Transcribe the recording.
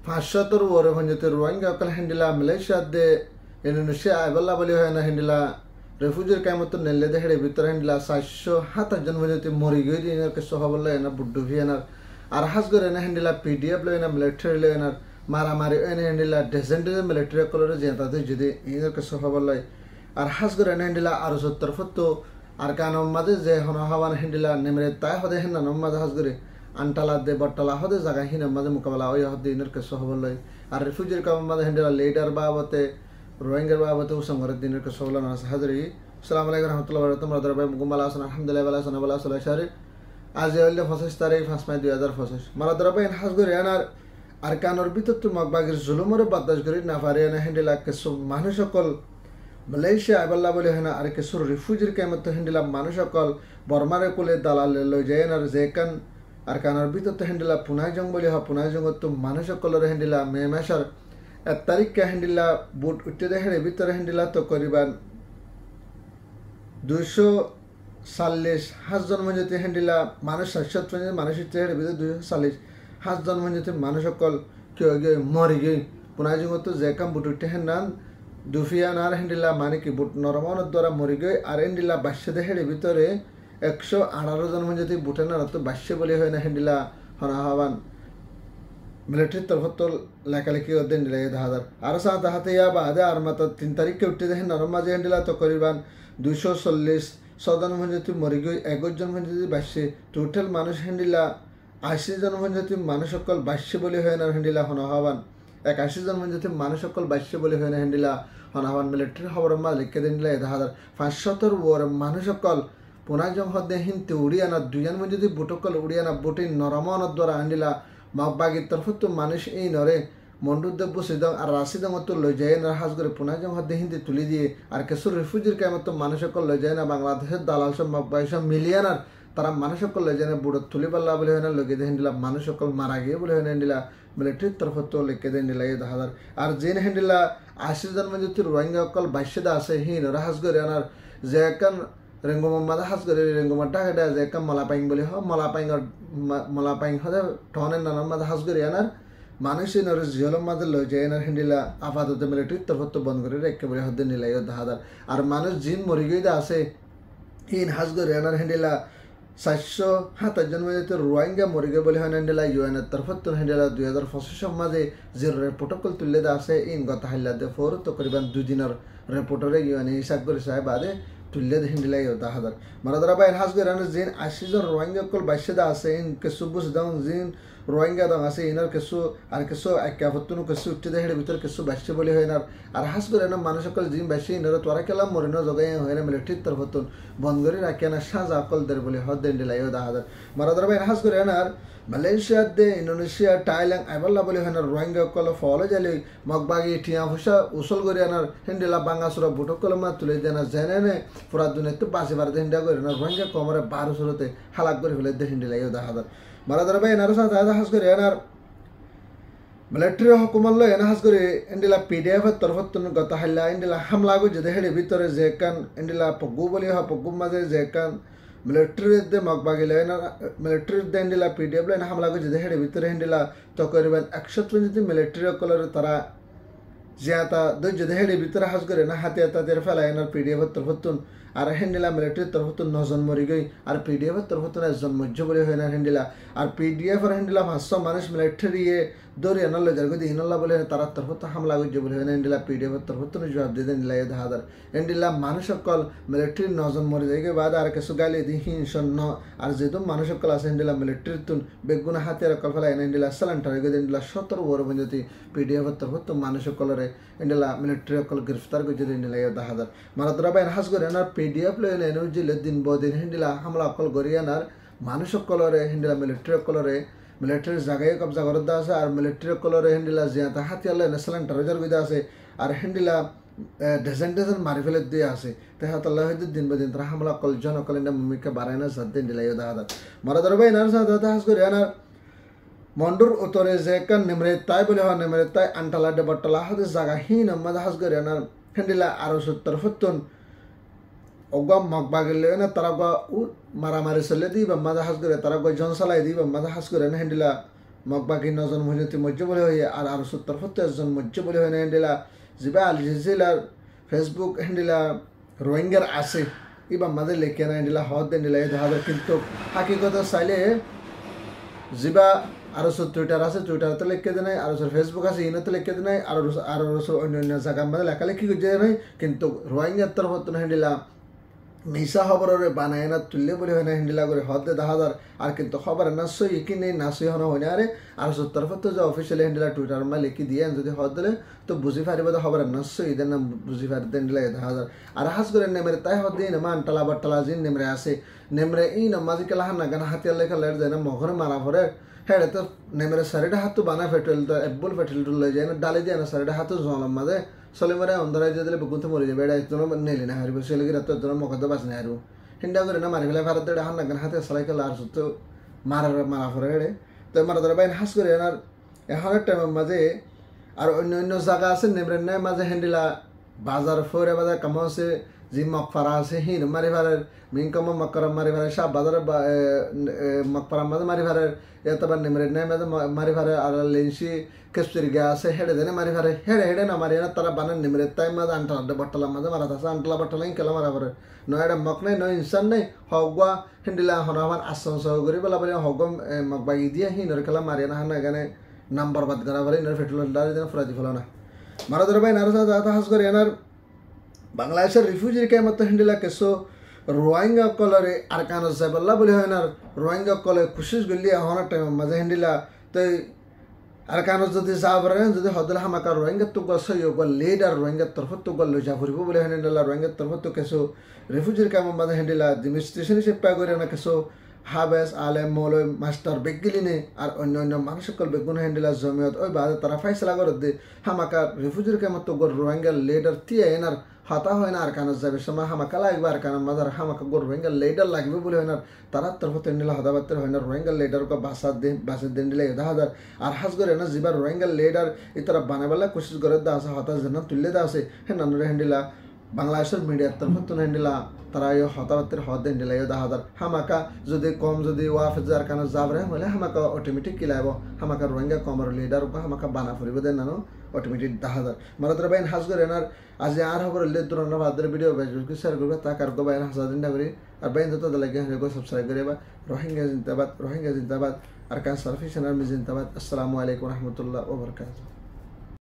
500 ওরে হঞ্জতে Rohingya call হেন্ডিলা Malaysia দে Indonesia আইবল্লা বলি হয় না হেন্ডিলা রেফুজির কামত নেলে দেহেড়ে ভিতরে হেন্ডিলা 707 জন হঞ্জতে মরি গই দিনের কে সহবল্লা এনা বুড্ডু ভিয়ানার আর হাস করে না হেন্ডিলা পিডিএফ লয় না মিলিটারি লয় না মারামারি এনে হেন্ডিলা ডেসেন্টে মিলিটারি কলরে জেতাতে যদি ইনের কে সহবল্লা আর হাস করে না হেন্ডিলা আর 70 ফতো আর কানম মাঝে যে হন হাওয়ান হেন্ডিলা নেমরে তাই হদে হেন নম মাঝে হাস করে আন্টালা দে বট্টালা হদে জায়গা হিন মাঝে মোকাবেলা ওই হদে ইনের কে সহবল্লা আর রেফুজির কাম মাঝে হেন্ডিলা লিডার বাবতে রোহিঙ্গার বাবতে উসংগর দিনের কে সহবল্লা না হাজরি আসসালামু আলাইকুম রাহমাতুল্লাহি ওয়া বারাকাতুহু তোমরা দরবারে মুকুম্মাল আছেন আলহামদুলিল্লাহ ভালো আছেন ভালো আছেন শাহরি আজ হইল 25 তারিখ 5 মে 2025 মারা দরবারে হাস করে আর কানোর ভিতর তো মগবাগের জুলুমের বাতাস করি না পারে না হেন্ডিলা কে সব মানুষ সকল মালয়েশিয়া আইবাল্লা বলে হয় না আর কিছু রিফিউজির কেমত হেন্ডিলা মানুষ সকল বর্মারে কোলে দালালে লই যায় আর যে কান আর কানার ভিতর তো হেন্ডিলা পুনাই জং বলে হয় পুনাই জঙ্গত তো মানুষ সকলের হেন্ডিলা মে মাসের 1 তারিখকে হেন্ডিলা বুট উঠতে দেখে ভিতরে হেন্ডিলা তো করিবান 240 হাজ জন্ম যেতে হেন্ডিলা মানুষ 700 মানুষ ভিতরে 240 হাজ জন্ম যেতে মানুষ সকল কেউ গিয়ে মরি গই পুনাই জঙ্গত যে কাম বুট উঠতে হেন দুফিয়ান আর হেন্ডিলা মানে কি বুট নরমানের দ্বারা মরি গই আর হেন্ডিলা বাস্য দেহের ভিতরে 118 জন যদি বুটানার তো বাস্য বলে হয় না হেন্ডিলা হনা হওয়ান মিলিটারি তরফত লেখালেখি দেন দিলে 1000 আর সাথে হাতে ইয়া বাদে আর মাত্র 3 তারিখকে উঠতে দেখেন নরম মাঝে হেন্ডিলা তো করিবান 240 সদন যদি মরি গই 21 জন যদি বাস্য টোটাল মানুষ হেন্ডিলা 80 জন যদি মানুষ সকল বাস্য বলে হয় না হেন্ডিলা হনা হওয়ান 81 জন যদি মানুষ সকল বাস্য বলে হয় না হেন্ডিলা হনাহান মিলিটারি খবর মা লিখে দিন 500 ওর মানুষ সকল পুনাজং হদে হিনতে উড়িয়ানা দুজন যদি বুটকল উড়িয়ানা বুটি নরমন দ্বারা আন্ডিলা মাগবাগির তরফত মানুষ এই নরে মন্ডুদ্দেব বসিদং আর রাশিদং তো লই যায় না হাজ করে পুনাজং হদে হিনতে তুলি দিয়ে আর কেসুর রিফিউজির কেমত মানুষ সকল লই যায় না বাংলাদেশের দালাল সব মাগবাই সব মিলিয়ানার তারা মানুষ সকল লই যায় না বুড়ো তুলি পাল্লা বলে হয় না লগে হেন্ডিলা মানুষ সকল মারা গিয়ে বলে হয় না হেন্ডিলা মিলিটারির তরফত লিখে দেন দিলা 1000 আর জেন হেন্ডিলা 80 জন যদি রোহিঙ্গা সকল বাস্যদা আছে হিন রাহাজ করে আনার যে কান রেঙ্গম মাদা হাজ করে রেঙ্গম টাকা দেয় যে কাম মালাপাইং বলে হ মালাপাইং হদে টনের নানান মাদা হাজ করে আনার মানুষই নরে জিয়লম মাদে লই যায় আনার হেন্ডিলা আপাতত মিলিটারির তরফত বন্ধ করে রেখে বলে হদে নিলাই 1000 আর মানুষ জিন মরি গইদা আছে হিন হাজ করে আনার হেন্ডিলা 707 জন মধ্যে রোহিঙ্গা মরি গে বলে হয় হেন্ডিলা ইউএনের তরফত হেন্ডিলা 2025 মাঝে যে প্রটোকল তুলে দা আছে ইন গত হাইলাতে ফোর তো করিবান 2 দিনের রিপোর্টরে ইউএন হিসাব করে সাহেব বাদে তুলে দে হেন্ডিলা 1000 মারা দরা বাই হাজ করে আনার জিন 80 জন রোহিঙ্গা কল বাস্যদা আছে ইন কেসু বুস দাও জিন রোহিঙ্গা দাও আছে ইনার কেসু আর কেসু একাফতুন কেসু উঠতে দেহের ভিতর কেসু বাস্য বলে হয় না আর হাজ করে না মানুষ সকল জিন বাস্য ইনার তোরা কেলাম মরিন জগাই হয় না মিলিটারির তরফতুন বন্ধ করে রাখে না সাজা আকল দের বলে হদ হেন্ডিলা 1000 মারা দরা বাই হাজ করে আনার মালয়েশিয়া দে ইন্দোনেশিয়া থাইল্যান্ড আইবাল্লা বলে হয় না রোহিঙ্গা কল ফলো জালি মগবাগি টিয়া ফুসা উসল করে আনার হেন্ডিলা বাঙ্গাসুরা বুটক কলমা তুলে দেনা জেনে পুরা দুনিয়াতে বাসে বাড়তে হেন্ডা করে না রোহিঙ্গা কমরে 1200তে হালাক করে ফেলে দে হেন্ডিলা 1000 মারা দরা বাই এনার সাথে হাজ করে আনার মিলিটারি হুকুমল্লা এনা হাজ করে হেন্ডিলা পিডিএফ এর তরফত গত হাইলা হেন্ডিলা হামলা গো যে হেডে ভিতরে যে কান হেন্ডিলা পগু বলি হ পগু মাঝে যে কান মিলিটারি দে মগবাগি লেনা মিলিটারি দে হেন্ডিলা পিডিএফ লেনা হামলা গো যে হেডে ভিতরে হেন্ডিলা তো করিবেন 120 মিলিটারি কলর তারা জিয়াতা দুই যে হেডে ভিতরে হাজ করে না হাতে তাদের ফেলায় না পিডিএফ এর তরফতুন আর হেন্ডিলা মিলিটারির তরফতুন 9 জন মরি গই আর পিডিএফ এর তরফতুন 1 জন মজ্জ বলে হয় না হেন্ডিলা আর পিডিএফ আর হেন্ডিলা 500 মানুষ মিলিটারি দৌড়ে আনলে যার গদি ইনল্লা বলে তারা তরফত হামলা গজ্জ বলে হয় না হেন্ডিলা পিডিএফ এর তরফতুন জবাব দিয়ে দেন 1000 হেন্ডিলা মানুষ সকল মিলিটারি 9 জন মরি যায় বাদ আর কিছু গালি দি হিংসন ন আর যেদম মানুষ সকল আছে হেন্ডিলা মিলিটারির তুন বেগুনা হাতে রাখল ফেলা হেন্ডিলা সালান্টার গদি হেন্ডিলা 17 ওর বন্ধতি পিডিএফ এর তরফতুন মানুষ সকলরে হেন্ডিলা মিলিটারি সকল গ্রেফতার গজ্জ দেন 1000 মারা দরা বাই হাজ করে না পিডিএফ লয় নেন জিলে দিন বদিন হেন্ডিলা হামলা কল গরিয়ানার মানুষ সকলরে হেন্ডিলা মিলিটারি কলরে মিলিটারি জায়গায় কবজা করে দা আছে আর মিলিটারি কলরে হেন্ডিলা জিয়াতা হাতিয়ালে ন্যাশনাল টারজার গইদা আছে আর হেন্ডিলা ডেজেন্টেশন মারি ফেলে দিয়ে আছে তেহাতাল্লাহ হয়তো দিন বদিন তারা হামলা কল জনকলিনা ভূমিকা বাড়ায় না সাত দিন দিলাই 1000 মারা দরা বাই এনার সাথে হাজ করে আনার মন্ডুর উত্তরে যে কান নেমরে তাই বলে হয় নেমরে তাই আন্টালা ডেবটলা হতে জায়গা হিন মাদা হাজ করে আনার হেন্ডিলা আরো 70 ফতুন অগম মগবাগিলে না তারা মারামারি চলে দিই বা মাদা হাজ করে তারা জন চালাই দিই বা মাদা হাজ করে না হেন্ডিলা মগবাগি নজন মহিনতি মজ্জ বলে হয়ে আর সত্তর সত্তর একজন মজ্জ বলে হয় না হেন্ডিলা জিবা আল জাজিরার ফেসবুক হেন্ডিলা রোহিঙ্গার আছে ইবা মাঝে লেখে না হেন্ডিলা হদ হেন্ডিলা এই দেখা কিন্তু হাকিকত চাইলে জিবা আরো টুইটার আছে টুইটারতে লিখে দেয় নাই আর ফেসবুক আছে ইনতে লিখে দেয় নাই আর অন্য অন্য জায়গার মধ্যে লেখালেখি করছে নাই কিন্তু রোহিঙ্গার তরফ হেন্ডিলা মিশা খবরের বানায় না তুললে বলে হয় না হেন্ডিলা করে হদে 10,000 আর কিন্তু খবর না সই কি নেই না সই হনা হয় না আরে আর তরফ তো যে অফিসিয়ালি হেন্ডিলা টুইটার মা লিখি দিয়ে যদি হদ দিলে তো বুঝি পারিব তো খবর না সই দেন না বুঝি পারি হেন্ডিলা 10,000 আর হাস করে নেমরে তাই হদ দিয়ে না মান টালা বাটলা জিন নেমরে আছে নেমরে ই নমাজি কেলা হান না গানা হাতিয়ার লেখা লেট যায় না মখরে মারা পরে হেড়ে তো নেমরে সারিটা হাত তো বানা ফেটেল তো এবল ফেটেল লই যায় না ডালি দিয়ে না সারিটা হাত জলম মাঝে সলিমারে অন্ধরাই দিলে বুকুতে মরে যাবে এটা একজন নেলি না হারিব সেলিগি রাত একজন মকদ্দ বাঁচ না হারিব হিন্দা করে না মারি ফেলে ভারত দেড় হান লাগান হাতে সালাই খেলা আর তো মারা পরে হেড়ে তো মারা ধরে বাইন হাস করে আর এখনের টাইমের মাঝে আর অন্য অন্য জায়গা আছে নেমরের নাই মাঝে হেন্ডিলা বাজার ফোরে বাজার কামা আছে জি মকফারা আছে হিন মারি ভারের মিনকম মকরম মারি ভারে সব বাজারে মকফারা মাঝে মারি ভারের এতবার নেমরের নাই মাঝে মারি ভারে আর লেন্সি কেসরি গা আছে হেডে দেনে মারি ভারে হেডে না মারি না তারা বানান নেমরের তাই মাঝে আন্টালা বট্টালা মাঝে মারা থাকে আন্টালা বট্টালা কেলা মারা ভারে নয় এটা মক নাই নয় ইনসান নাই হগুয়া হেন্ডিলা হনামান আসন সহ করি বলা বলে হগম মকবাই দিয়ে হিনর খেলা মারি না হান এখানে নাম্বার বাদ করা বলে ইনর ফেটুল ডালি দেন ফুরাজি ফেলো না মারা ধরে ভাই নারসা যাতা হাস করে এনার বাংলাদেশের রিফিউজির কেমত হেন্ডিলা কেসো রোহিঙ্গা কলরে আর কান সাইবল্লা বলে হয় না রোহিঙ্গা কলে খুশিস গলি হওয়ার টাইম মাঝে হেন্ডিলা তো আর কান যদি যাবরেন যদি হদল হামাকা রোহিঙ্গা তো সহযোগ লিডার রোহিঙ্গার তরফ তো লই যা ফুরিব বলে হেন্ডিলা রোহিঙ্গার তরফ তো কেসো রিফিউজির কেমন মাঝে হেন্ডিলা ডিমিনিস্ট্রেশন হিসেবে পাই করে না কেসো হাবেস আলেম মৌলই মাস্টার বেগিলিনে আর অন্য অন্য মানুষ সকল বেগুন হেন্ডিলা জমিয়ত ওই বাদে তারা ফাইসলা করে দে হামাকা রিফিউজির কেমন তো রোহিঙ্গা লিডার দিয়ে এনার হাতা হয় না আর কান যাবে সময় হামাকা লাগবে আর কান মাদার হামাকা রোহিঙ্গা লিডার লাগবে বলে হয় না তারা তরফ তেন্ডিলা হদাবাতে হয় না রোহিঙ্গা লিডার কা বাসা দেন দিলে 10,000 আর হাস করে না জিবার রোহিঙ্গা লিডার ইতারা বানাবেলা কোশিশ করে দা আছে হতা যেন তুললে দা আছে হে নানুরে হেন্ডিলা বাংলাদেশের মিডিয়ার তরফ তো হেন্ডিলা তারা এই হতাবাতের হদ হেন্ডিলা 10,000 হামাকা যদি কম যদি ওয়াফেজ আর কান যাবরে হলে হামাকা অটোমেটিক কিলাইব হামাকা রোহিঙ্গা কমর লিডার কা হামাকা বানা ফুরিব দেন নানো অটোমেটিক 10,000 মারাদর বাইন হাস করে এনার আজ আর খবর লে দুরন বাদের ভিডিও বেজকে শেয়ার করবে তা কার গো বাইন হাসা দিন না করি আর বাইন যত লাগে গো সাবস্ক্রাইব করে বা রোহিঙ্গা জিন্দাবাদ আর কান সার্ভিস এনার মি জিন্দাবাদ আসসালামু আলাইকুম ওয়া রাহমাতুল্লাহি ওয়া বারাকাতুহু।